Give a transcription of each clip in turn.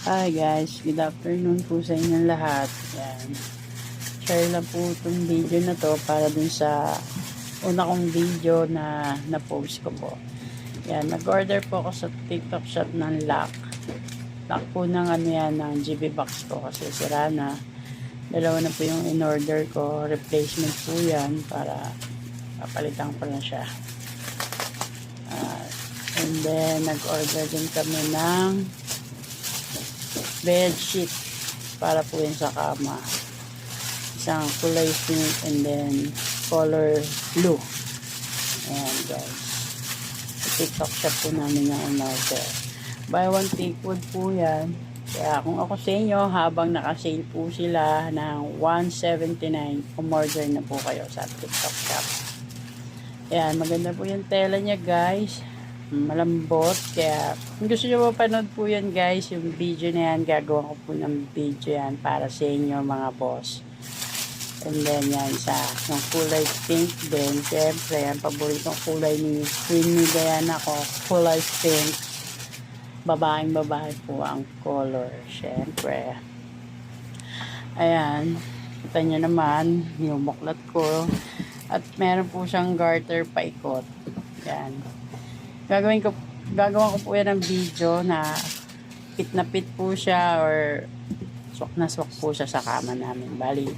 Hi guys, good afternoon po sa inyong lahat. Yan. Share lang po itong video na to para dun sa una kong video na na-post ko po. Yan, nag-order po ako sa TikTok shop ng lock. Lock po ng ano yan, ng GB box ko kasi sira na. Dalawa na po yung in-order ko. Replacement po yan para papalitan ko na siya. And then, nag-order din kami ng bed sheet para po yun sa kama. Isang kulay pink and then color blue. Ayan guys. Sa TikTok shop po namin yung in-order. Buy one take one po yan. Kaya kung ako sa inyo, habang naka-sale po sila ng $179, umorder na po kayo sa TikTok shop. Ayan, maganda po yung tela niya guys. Malambot. Kaya kung gusto nyo mapanood po yan guys, yung video na yan, gagawa ko po ng video yan para sa inyo mga boss. And then yan sa yung kulay pink din. Siyempre, ang paboritong kulay ni Queen ni Diana ko, kulay pink. Babaeng babae po ang color. Siyempre. Ayan. Kita nyo naman yung buklat ko. At meron po siyang garter paikot. Yan. Gagawin ko po yan ng video na pit po siya or swak na swak po siya sa kama namin. Bali,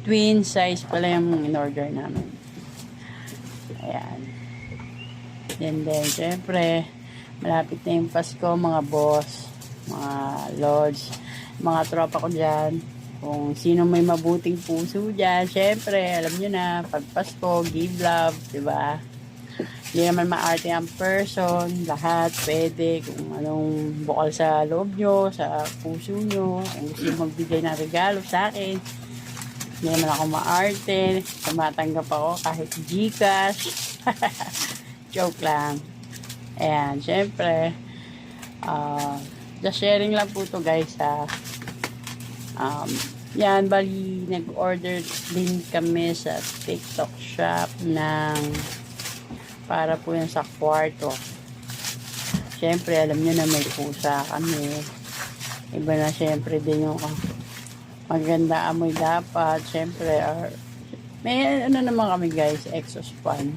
twin size pala yung in-order namin. Ayan. And then, syempre, malapit na yung Pasko, mga boss, mga lords, mga tropa ko dyan. Kung sino may mabuting puso dyan, syempre, alam nyo na, pag Pasko, give love, diba? Hindi naman maarte ang person, lahat pwede, kung anong bukal sa loob nyo, sa puso nyo, kung gusto nyo magbigay ng regalo sa akin. Hindi naman ako maarte, tumatanggap ako kahit Gcash. Joke lang. Ayan, syempre, just sharing lang po to guys ha. Yan, bali, nag-order din kami sa TikTok shop ng para po yan sa kwarto. Siyempre, alam nyo na may pusa kami. Iba na siyempre din yung maganda amoy dapat. Siyempre, may ano naman kami guys, exhaust fan.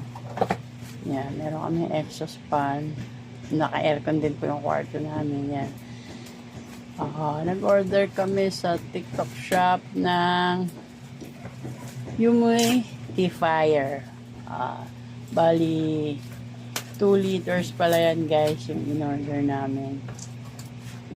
Yan, meron kami exhaust fan. Naka-aircon din po yung kwarto namin. Yan. Nag-order kami sa TikTok shop ng humidifier. Bali, 2 liters pala yan guys, yung in-order namin.